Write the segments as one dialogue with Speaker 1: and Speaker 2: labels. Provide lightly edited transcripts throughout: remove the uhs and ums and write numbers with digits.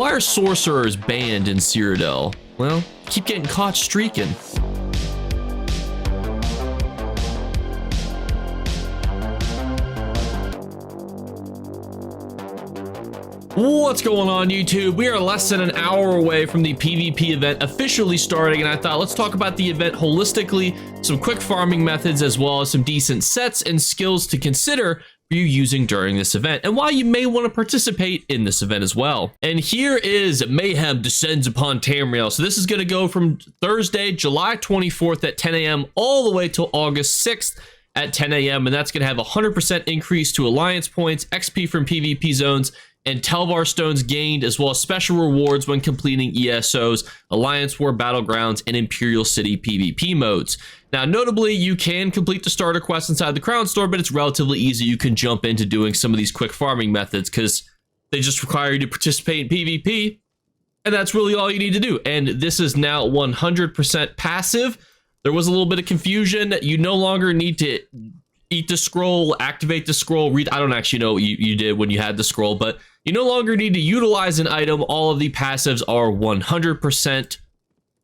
Speaker 1: Why are sorcerers banned in Cyrodiil? Well, keep getting caught streaking. What's going on, YouTube? We are less than an hour away from the PvP event officially starting, and I thought let's talk about the event holistically, some quick farming methods, as well as some decent sets and skills to consider for you using during this event, and why you may want to participate in this event as well. And here is Mayhem Descends Upon Tamriel. So this is going to go from Thursday, July 24th at 10 a.m. all the way till August 6th at 10 a.m. And that's going to have a 100% increase to alliance points, XP from PvP zones, and Telvar stones gained, as well as special rewards when completing ESOs, Alliance War Battlegrounds, and Imperial City PvP modes. Now, notably, you can complete the starter quest inside the Crown Store, but it's relatively easy. You can jump into doing some of these quick farming methods because they just require you to participate in PvP, and that's really all you need to do. And this is now 100% passive. There was a little bit of confusion. You no longer need to eat the scroll, activate the scroll, read. I don't actually know what you did when you had the scroll, but you no longer need to utilize an item. All of the passives are 100%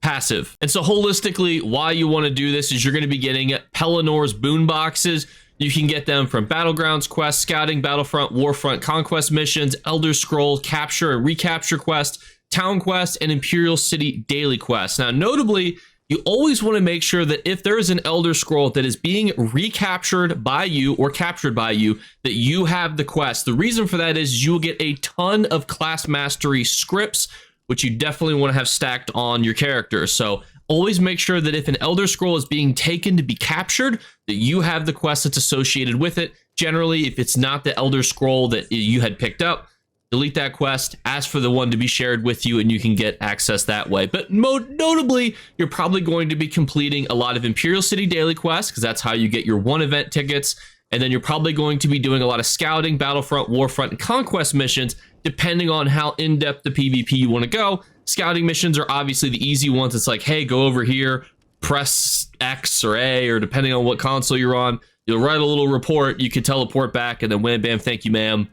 Speaker 1: passive. And so holistically, why you want to do this is you're going to be getting Pelinor's boon boxes. You can get them from Battlegrounds quest, Scouting, Battlefront, Warfront conquest missions, Elder Scroll, Capture and Recapture quest, Town quest, and Imperial City daily quest. Now, notably, you always want to make sure that if there is an Elder Scroll that is being recaptured by you or captured by you, that you have the quest. The reason for that is you'll get a ton of class mastery scripts, which you definitely want to have stacked on your character. So always make sure that if an Elder Scroll is being taken to be captured, that you have the quest that's associated with it. Generally, if it's not the Elder Scroll that you had picked up, delete that quest, ask for the one to be shared with you, and you can get access that way. But notably, you're probably going to be completing a lot of Imperial City daily quests, because that's how you get your one event tickets. And then you're probably going to be doing a lot of Scouting, Battlefront, Warfront, and Conquest missions, depending on how in-depth the PvP you want to go. Scouting missions are obviously the easy ones. It's like, hey, go over here, press X or A, or depending on what console you're on, you'll write a little report, you can teleport back, and then wham, bam, thank you, ma'am.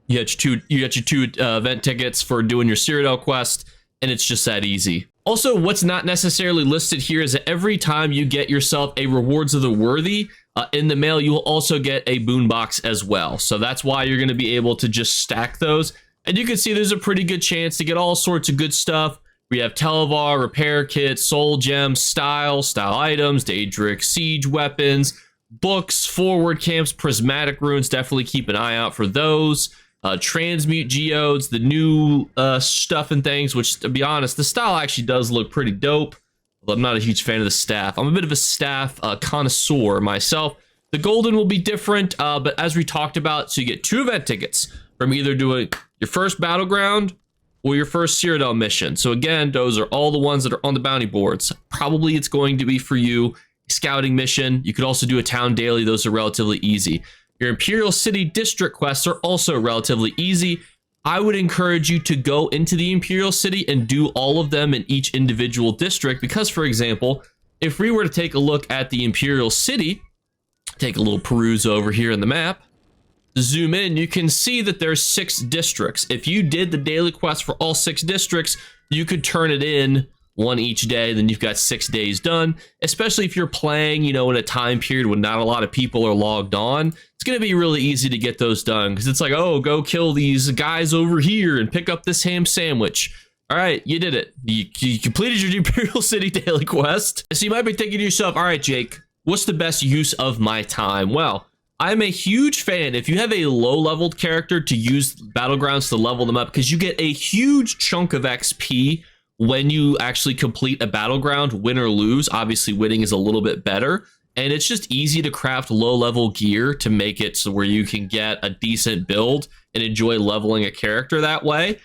Speaker 1: You got your two event tickets for doing your Cyrodiil quest, and it's just that easy. Also, what's not necessarily listed here is that every time you get yourself a Rewards of the Worthy in the mail, you will also get a boon box as well. So that's why you're going to be able to just stack those. And you can see there's a pretty good chance to get all sorts of good stuff. We have Telvar, repair kits, soul gems, style items, Daedric siege weapons, books, forward camps, prismatic runes. Definitely keep an eye out for those. Transmute geodes, the new stuff and things, which, to be honest, the style actually does look pretty dope. Although I'm not a huge fan of the staff. I'm a bit of a staff connoisseur myself. The golden will be different, but as we talked about, so you get 2 event tickets from either doing your first battleground or your first Cyrodiil mission. So again, those are all the ones that are on the bounty boards. Probably it's going to be for you Scouting mission. You could also do a town daily. Those are relatively easy. Your Imperial City district quests are also relatively easy. I would encourage you to go into the Imperial City and do all of them in each individual district, because, for example, if we were to take a look at the Imperial City, take a little peruse over here in the map, zoom in, you can see that there's 6 districts. If you did the daily quest for all 6 districts, you could turn it in one each day, then you've got 6 days done. Especially if you're playing, in a time period when not a lot of people are logged on, it's going to be really easy to get those done, because it's like, oh, go kill these guys over here and pick up this ham sandwich. All right, you did it. You completed your Imperial City daily quest. So you might be thinking to yourself, all right, Jake, what's the best use of my time? Well, I'm a huge fan, if you have a low-leveled character, to use Battlegrounds to level them up, because you get a huge chunk of XP when you actually complete a battleground, win or lose. Obviously, winning is a little bit better. And it's just easy to craft low-level gear to make it so where you can get a decent build and enjoy leveling a character that way.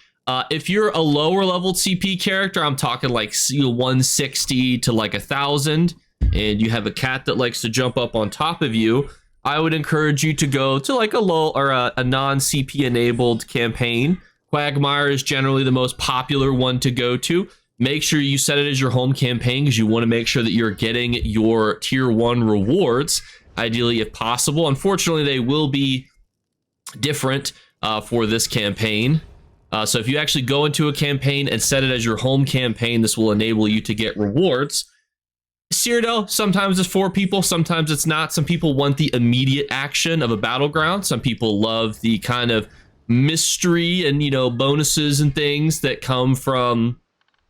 Speaker 1: If you're a lower-leveled CP character, I'm talking like 160 to like 1,000, and you have a cat that likes to jump up on top of you, I would encourage you to go to like a low or a non-CP-enabled campaign. Quagmire is generally the most popular one to go to. Make sure you set it as your home campaign, because you want to make sure that you're getting your tier 1 rewards, ideally if possible. Unfortunately, they will be different for this campaign. So if you actually go into a campaign and set it as your home campaign, this will enable you to get rewards. Cyrodiil, sometimes it's for people, sometimes it's not. Some people want the immediate action of a battleground. Some people love the kind of mystery and, bonuses and things that come from,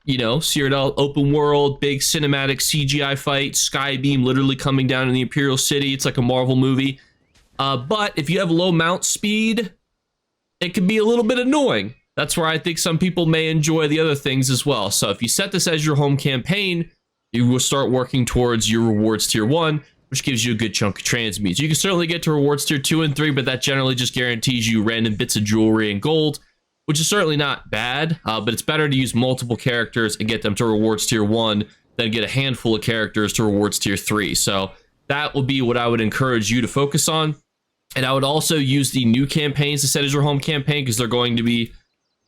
Speaker 1: Cyrodiil, open world, big cinematic CGI fight, Skybeam literally coming down in the Imperial City. It's like a Marvel movie. But if you have low mount speed, it can be a little bit annoying. That's where I think some people may enjoy the other things as well. So if you set this as your home campaign, you will start working towards your rewards tier 1, which gives you a good chunk of transmutes. You can certainly get to rewards tier 2 and 3, but that generally just guarantees you random bits of jewelry and gold, which is certainly not bad, but it's better to use multiple characters and get them to rewards tier 1 than get a handful of characters to rewards tier 3. So that will be what I would encourage you to focus on. And I would also use the new campaigns to set as your home campaign, because they're going to be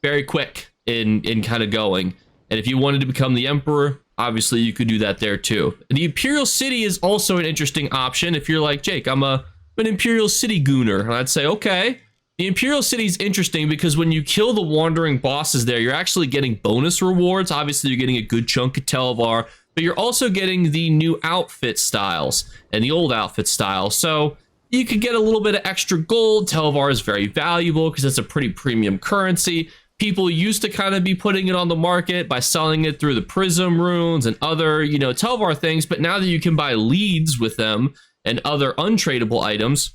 Speaker 1: very quick in kind of going. And if you wanted to become the Emperor, obviously you could do that there too. The Imperial City is also an interesting option. If you're like, Jake, I'm an Imperial City gooner, and I'd say, okay. The Imperial City is interesting because when you kill the wandering bosses there, you're actually getting bonus rewards. Obviously, you're getting a good chunk of Telvar, but you're also getting the new outfit styles and the old outfit styles. So you could get a little bit of extra gold. Telvar is very valuable because it's a pretty premium currency. People used to kind of be putting it on the market by selling it through the Prism runes and other, Telvar things. But now that you can buy leads with them and other untradeable items,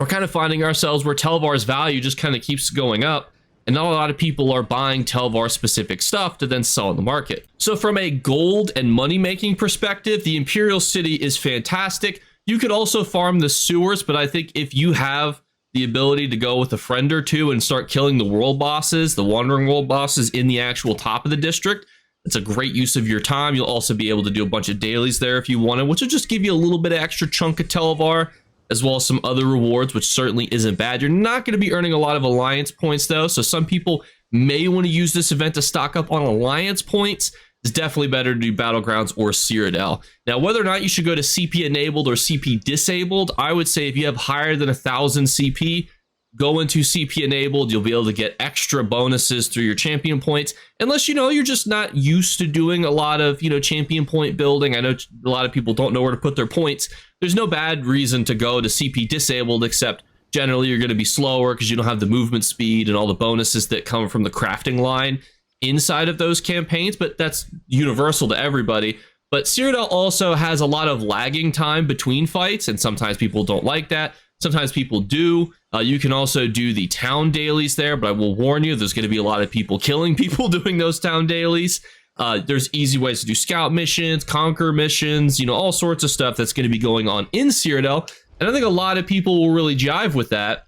Speaker 1: we're kind of finding ourselves where Telvar's value just kind of keeps going up. And not a lot of people are buying Telvar specific stuff to then sell in the market. So from a gold and money making perspective, the Imperial City is fantastic. You could also farm the sewers, but I think if you have the ability to go with a friend or two and start killing the world bosses, the wandering world bosses in the actual top of the district, it's a great use of your time. You'll also be able to do a bunch of dailies there if you wanted, which will just give you a little bit of extra chunk of Telvar, as well as some other rewards, which certainly isn't bad. You're not going to be earning a lot of alliance points though, so some people may want to use this event to stock up on alliance points. It's definitely better to do Battlegrounds or Cyrodiil. Now, whether or not you should go to CP enabled or CP disabled, I would say if you have higher than 1,000 CP, go into CP enabled. You'll be able to get extra bonuses through your champion points. Unless, you're just not used to doing a lot of, champion point building. I know a lot of people don't know where to put their points. There's no bad reason to go to CP disabled, except generally you're going to be slower because you don't have the movement speed and all the bonuses that come from the crafting line inside of those campaigns, but that's universal to everybody. But Cyrodiil also has a lot of lagging time between fights, and sometimes people don't like that. Sometimes people do. You can also do the town dailies there, but I will warn you, there's going to be a lot of people killing people doing those town dailies. There's easy ways to do scout missions, conquer missions, all sorts of stuff that's going to be going on in Cyrodiil. And I think a lot of people will really jive with that.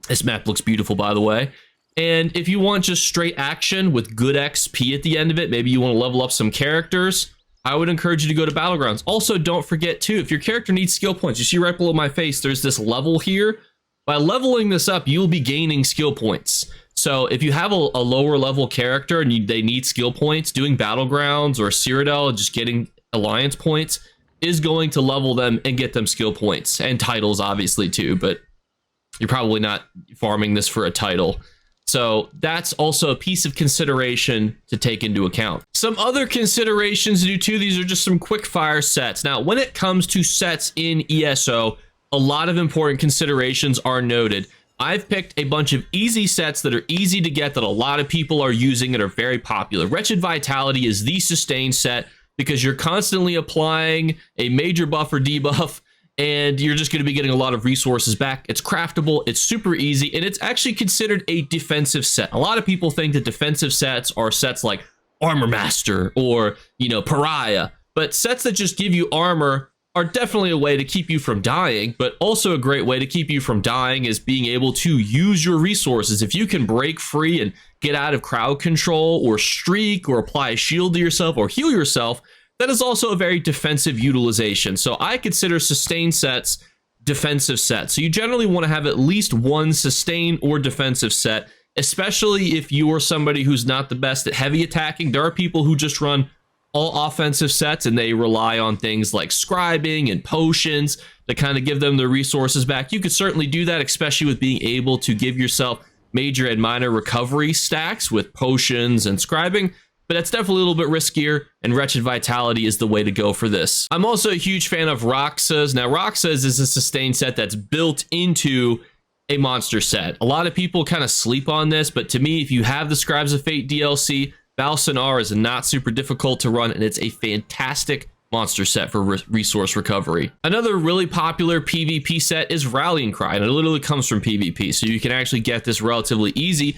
Speaker 1: This map looks beautiful, by the way. And if you want just straight action with good XP at the end of it, maybe you want to level up some characters, I would encourage you to go to Battlegrounds. Also, don't forget too, if your character needs skill points, you see right below my face, there's this level here. By leveling this up, you'll be gaining skill points. So if you have a lower level character and they need skill points, doing Battlegrounds or Cyrodiil, just getting alliance points is going to level them and get them skill points and titles, obviously too, but you're probably not farming this for a title. So that's also a piece of consideration to take into account. Some other considerations to do too, these are just some quick fire sets. Now, when it comes to sets in ESO, a lot of important considerations are noted. I've picked a bunch of easy sets that are easy to get that a lot of people are using and are very popular. Wretched Vitality is the sustain set because you're constantly applying a major buff or debuff, and you're just going to be getting a lot of resources back. It's craftable, it's super easy, and it's actually considered a defensive set. A lot of people think that defensive sets are sets like Armor Master or, Pariah, but sets that just give you armor are definitely a way to keep you from dying, but also a great way to keep you from dying is being able to use your resources. If you can break free and get out of crowd control or streak or apply a shield to yourself or heal yourself, that is also a very defensive utilization. So I consider sustain sets defensive sets. So you generally want to have at least one sustain or defensive set, especially if you are somebody who's not the best at heavy attacking. There are people who just run all offensive sets and they rely on things like scribing and potions to kind of give them the resources back. You could certainly do that, especially with being able to give yourself major and minor recovery stacks with potions and scribing, but that's definitely a little bit riskier, and Wretched Vitality is the way to go for this. I'm also a huge fan of Roxas. Now, Roxas is a sustain set that's built into a monster set. A lot of people kind of sleep on this, but to me, if you have the Scribes of Fate DLC, Balsanar is not super difficult to run, and it's a fantastic monster set for resource recovery. Another really popular PvP set is Rallying Cry, and it literally comes from PvP, so you can actually get this relatively easy.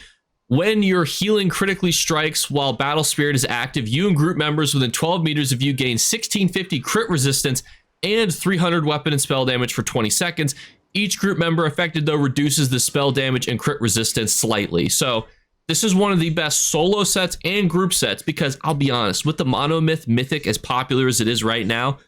Speaker 1: When your healing critically strikes while Battle Spirit is active, you and group members within 12 meters of you gain 1650 crit resistance and 300 weapon and spell damage for 20 seconds. Each group member affected, though, reduces the spell damage and crit resistance slightly. So this is one of the best solo sets and group sets because, I'll be honest, with the Monomyth Mythic as popular as it is right now,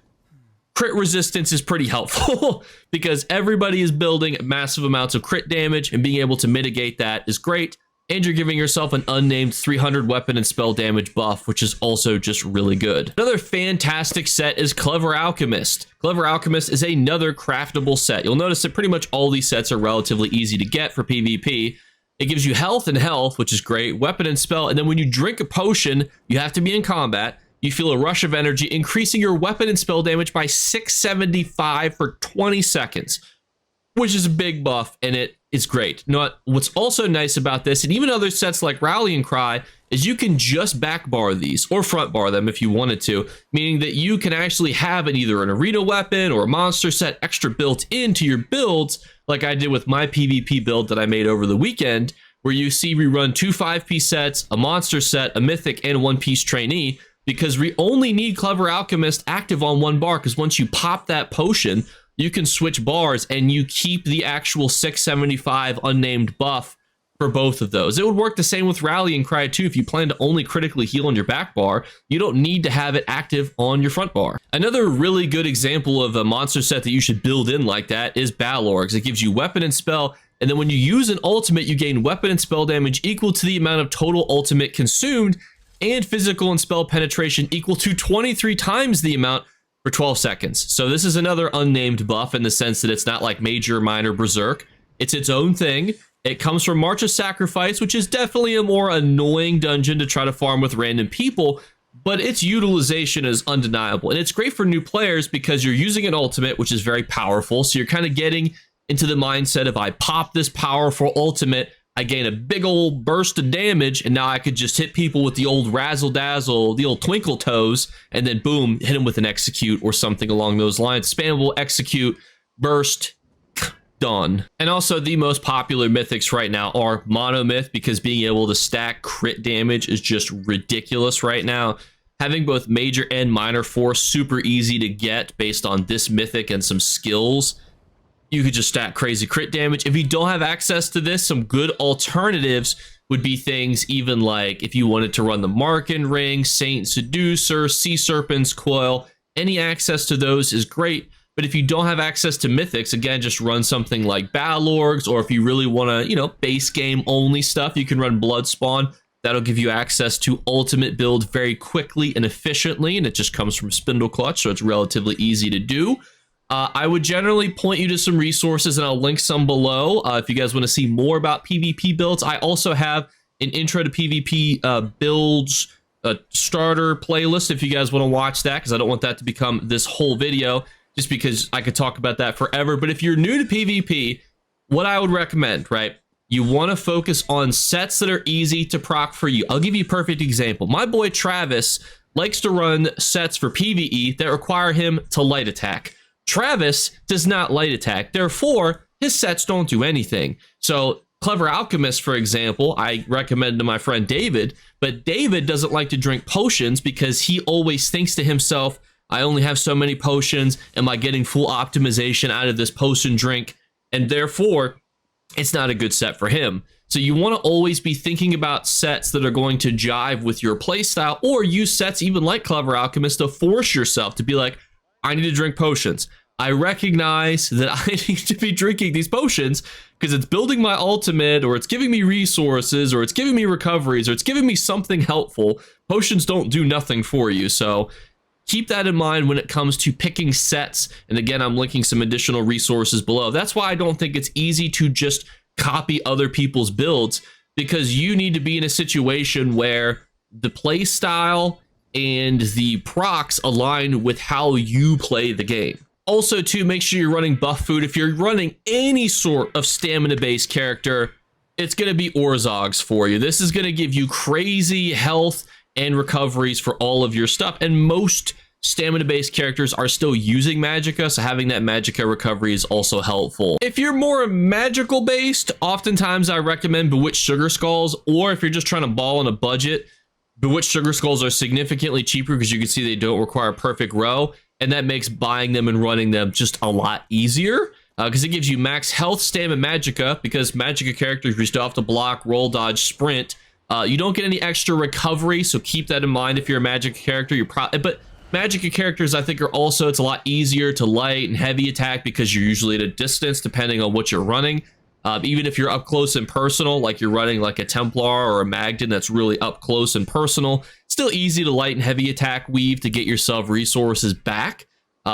Speaker 1: crit resistance is pretty helpful because everybody is building massive amounts of crit damage, and being able to mitigate that is great. And you're giving yourself an unnamed 300 weapon and spell damage buff, which is also just really good. Another fantastic set is Clever Alchemist. Clever Alchemist is another craftable set. You'll notice that pretty much all these sets are relatively easy to get for PvP. It gives you health and health, which is great, weapon and spell, and then when you drink a potion, you have to be in combat. You feel a rush of energy, increasing your weapon and spell damage by 675 for 20 seconds, which is a big buff, and it is great. What's also nice about this, and even other sets like Rallying Cry, is you can just back bar these, or front bar them if you wanted to, meaning that you can actually have either an arena weapon or a monster set extra built into your builds, like I did with my PvP build that I made over the weekend, where you see we run 2 5-piece sets, a monster set, a mythic, and a 1-piece trainee, because we only need Clever Alchemist active on 1 bar, because once you pop that potion, you can switch bars and you keep the actual 675 unnamed buff for both of those. It would work the same with Rallying Cry too. If you plan to only critically heal on your back bar, you don't need to have it active on your front bar. Another really good example of a monster set that you should build in like that is Balorgs. It gives you weapon and spell, and then when you use an ultimate, you gain weapon and spell damage equal to the amount of total ultimate consumed, and physical and spell penetration equal to 23 times the amount for 12 seconds. So this is another unnamed buff in the sense that it's not like major, minor, berserk. It's its own thing. It comes from March of Sacrifice, which is definitely a more annoying dungeon to try to farm with random people, but its utilization is undeniable. And it's great for new players because you're using an ultimate, which is very powerful. So you're kind of getting into the mindset of, I pop this powerful ultimate, I gain a big old burst of damage, and now I could just hit people with the old razzle dazzle, the old twinkle toes, and then boom, hit them with an execute or something along those lines. Spammable execute, burst, done. And also the most popular mythics right now are Monomyth, because being able to stack crit damage is just ridiculous right now. Having both major and minor force super easy to get based on this mythic and some skills. You could just stack crazy crit damage. If you don't have access to this, some good alternatives would be things even like if you wanted to run the Marken Ring, Saint Seducer, Sea Serpent's Coil, any access to those is great. But if you don't have access to mythics, again, just run something like Balorgs, or if you really want to, base game only stuff, you can run Bloodspawn. That'll give you access to ultimate build very quickly and efficiently, and it just comes from Spindle Clutch, so it's relatively easy to do. I would generally point you to some resources, and I'll link some below if you guys want to see more about PvP builds. I also have an intro to PvP builds starter playlist if you guys want to watch that, because I don't want that to become this whole video, just because I could talk about that forever. But if you're new to PvP, what I would recommend, right? You want to focus on sets that are easy to proc for you. I'll give you a perfect example. My boy Travis likes to run sets for PvE that require him to light attack. Travis does not light attack, therefore his sets don't do anything. So Clever Alchemist, for example, I recommend to my friend David, but David doesn't like to drink potions because he always thinks to himself, I only have so many potions, am I getting full optimization out of this potion drink? And therefore, it's not a good set for him. So you want to always be thinking about sets that are going to jive with your playstyle, or use sets even like Clever Alchemist to force yourself to be like, I need to drink potions. I recognize that I need to be drinking these potions because it's building my ultimate, or it's giving me resources, or it's giving me recoveries, or it's giving me something helpful. Potions don't do nothing for you. So keep that in mind when it comes to picking sets. And again, I'm linking some additional resources below. That's why I don't think it's easy to just copy other people's builds, because you need to be in a situation where the play style and the procs align with how you play the game. Also, to make sure you're running buff food. If you're running any sort of stamina-based character, it's going to be Orzogs for you. This is going to give you crazy health and recoveries for all of your stuff, and most stamina-based characters are still using Magicka, so having that Magicka recovery is also helpful. If you're more magical-based, oftentimes I recommend Bewitched Sugar Skulls, or if you're just trying to ball on a budget, Bewitched Sugar Skulls are significantly cheaper because you can see they don't require perfect row, and that makes buying them and running them just a lot easier, because it gives you max health, stamina, Magicka, because Magicka characters, you still have to block, roll, dodge, sprint. You don't get any extra recovery, so keep that in mind if you're a Magicka character. But Magicka characters, I think, are also, it's a lot easier to light and heavy attack because you're usually at a distance depending on what you're running. Even if you're up close and personal, like you're running like a Templar or a Magden that's really up close and personal, still easy to light and heavy attack weave to get yourself resources back.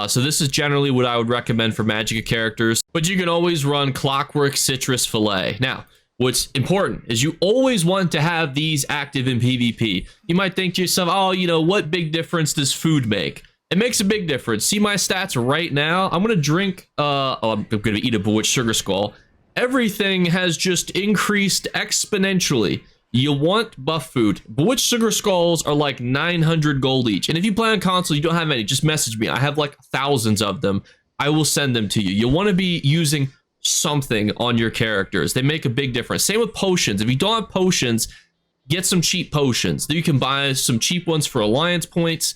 Speaker 1: So this is generally what I would recommend for Magicka characters, but you can always run Clockwork, Citrus, Fillet. Now, what's important is you always want to have these active in PvP. You might think to yourself, oh, you know, what big difference does food make? It makes a big difference. See my stats right now? I'm going to drink, I'm going to eat a Bewitched Sugar Skull. Everything has just increased exponentially. You want buff food. Bewitched Sugar Skulls are like 900 gold each. And if you play on console, you don't have any, just message me. I have like thousands of them. I will send them to you. You want to be using something on your characters. They make a big difference. Same with potions. If you don't have potions, get some cheap potions. You can buy some cheap ones for alliance points.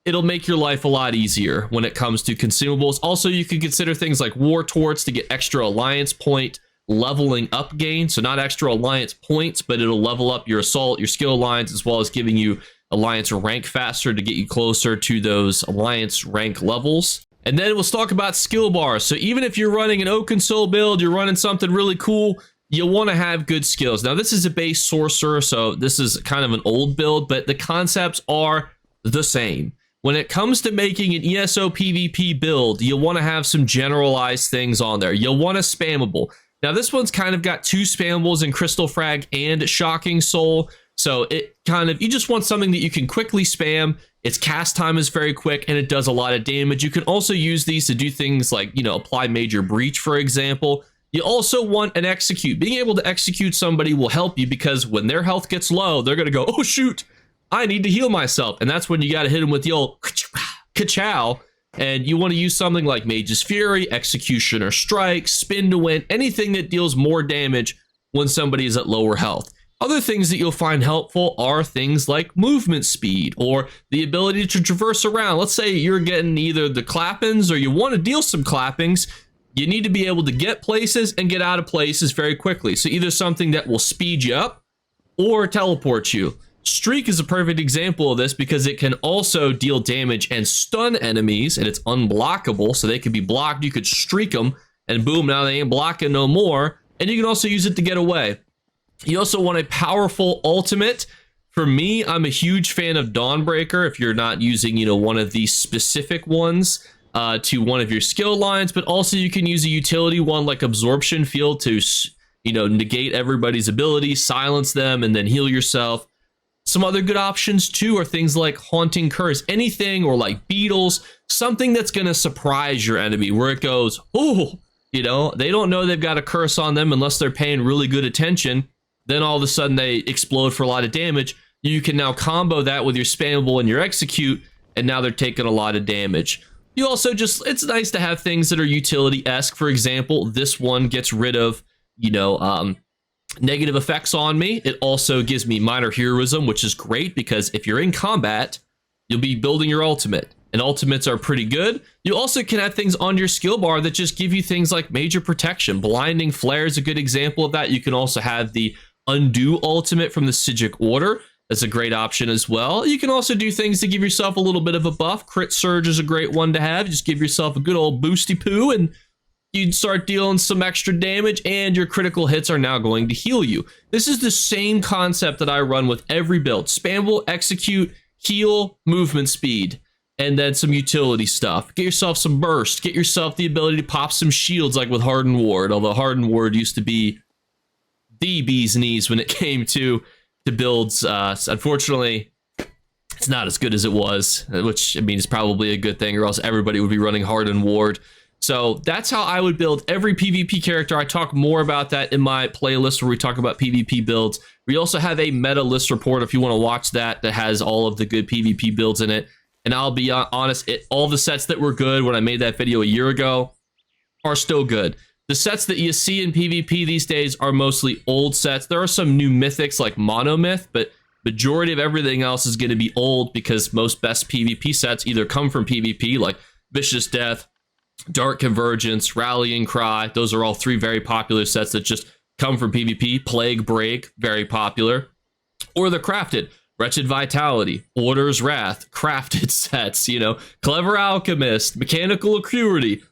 Speaker 1: It'll make your life a lot easier when it comes to consumables. Also, you can consider things like War Torts to get extra alliance point leveling up gain. So not extra alliance points, but it'll level up your assault, your skill lines, as well as giving you alliance rank faster to get you closer to those alliance rank levels. And then let's talk about skill bars. So even if you're running an Oaken Soul build, you're running something really cool, you'll want to have good skills. Now, this is a base sorcerer, so this is kind of an old build, but the concepts are the same. When it comes to making an ESO PvP build, you'll want to have some generalized things on there. You'll want a spammable. Now, this one's kind of got two spammables in Crystal Frag and Shocking Soul. So it kind of, you just want something that you can quickly spam. Its cast time is very quick and it does a lot of damage. You can also use these to do things like, you know, apply Major Breach, for example. You also want an execute. Being able to execute somebody will help you because when their health gets low, they're going to go, oh, shoot, I need to heal myself. And that's when you got to hit them with the old ka-chow. And you want to use something like Mage's Fury, Executioner Strike, Spin to Win, anything that deals more damage when somebody is at lower health. Other things that you'll find helpful are things like movement speed or the ability to traverse around. Let's say you're getting either the clappings or you want to deal some clappings. You need to be able to get places and get out of places very quickly. So either something that will speed you up or teleport you. Streak is a perfect example of this because it can also deal damage and stun enemies, and it's unblockable, so they can be blocked. You could streak them, and boom, now they ain't blocking no more. And you can also use it to get away. You also want a powerful ultimate. For me, I'm a huge fan of Dawnbreaker if you're not using, you know, one of these specific ones to one of your skill lines, but also you can use a utility one like Absorption Field to, you know, negate everybody's ability, silence them, and then heal yourself. Some other good options too are things like Haunting Curse, anything, or like Beetles, something that's going to surprise your enemy where it goes, oh, you know, they don't know they've got a curse on them unless they're paying really good attention. Then all of a sudden they explode for a lot of damage. You can now combo that with your spammable and your execute, and now they're taking a lot of damage. You also just, it's nice to have things that are utility-esque. For example, this one gets rid of, you know, negative effects on me. It also gives me minor heroism, which is great because if you're in combat, you'll be building your ultimate, and ultimates are pretty good. You also can have things on your skill bar that just give you things like Major Protection. Blinding Flare is a good example of that. You can also have the Undo ultimate from the Sigic Order. That's a great option as well. You can also do things to give yourself a little bit of a buff. Crit Surge is a great one to have. Just give yourself a good old boosty poo and you'd start dealing some extra damage, and your critical hits are now going to heal you. This is the same concept that I run with every build. Spammable, execute, heal, movement speed, and then some utility stuff. Get yourself some burst. Get yourself the ability to pop some shields like with Hardened Ward, although Hardened Ward used to be the bee's knees when it came to builds. Unfortunately, it's not as good as it was, which I mean is probably a good thing, or else everybody would be running Hardened Ward. So that's how I would build every PvP character. I talk more about that in my playlist where we talk about PvP builds. We also have a meta list report if you want to watch that has all of the good PvP builds in it. And I'll be honest, all the sets that were good when I made that video a year ago are still good. The sets that you see in PvP these days are mostly old sets. There are some new mythics like Monomyth, but majority of everything else is going to be old because most best PvP sets either come from PvP, like Vicious Death, Dark Convergence, Rallying Cry. Those are all three very popular sets that just come from PvP. Plague Break, very popular. Or the crafted. Wretched Vitality, Order's Wrath, crafted sets, you know, Clever Alchemist, Mechanical Acuity,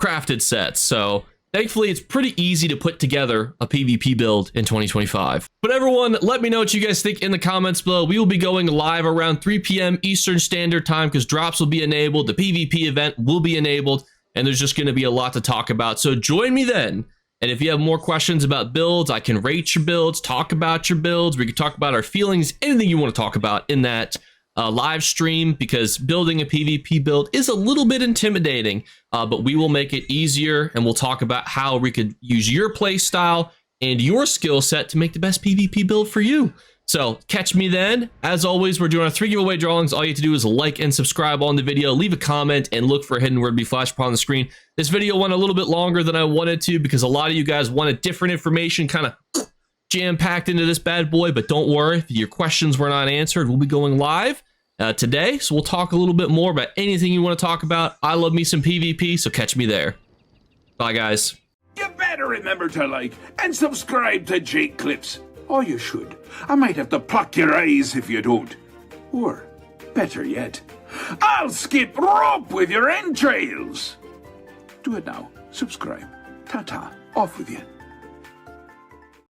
Speaker 1: crafted sets. So thankfully, it's pretty easy to put together a PvP build in 2025. But everyone, let me know what you guys think in the comments below. We will be going live around 3 p.m. Eastern Standard Time because drops will be enabled, the PvP event will be enabled, and there's just going to be a lot to talk about. So join me then. And if you have more questions about builds, I can rate your builds, talk about your builds. We can talk about our feelings, anything you want to talk about in that live stream, because building a PvP build is a little bit intimidating, but we will make it easier, and we'll talk about how we could use your play style and your skill set to make the best PvP build for you. So catch me then. As always, we're doing our 3 giveaway drawings. All you have to do is like and subscribe on the video, leave a comment, and look for a hidden word to be flashed upon the screen. This video went a little bit longer than I wanted to because a lot of you guys wanted different information kind of jam-packed into this bad boy, but don't worry, if your questions were not answered, we'll be going live today. So we'll talk a little bit more about anything you want to talk about. I love me some PvP, so catch me there. Bye, guys.
Speaker 2: You better remember to like and subscribe to Jakeclips. Or you should. I might have to pluck your eyes if you don't. Or, better yet, I'll skip rope with your entrails. Do it now. Subscribe. Ta-ta. Off with you.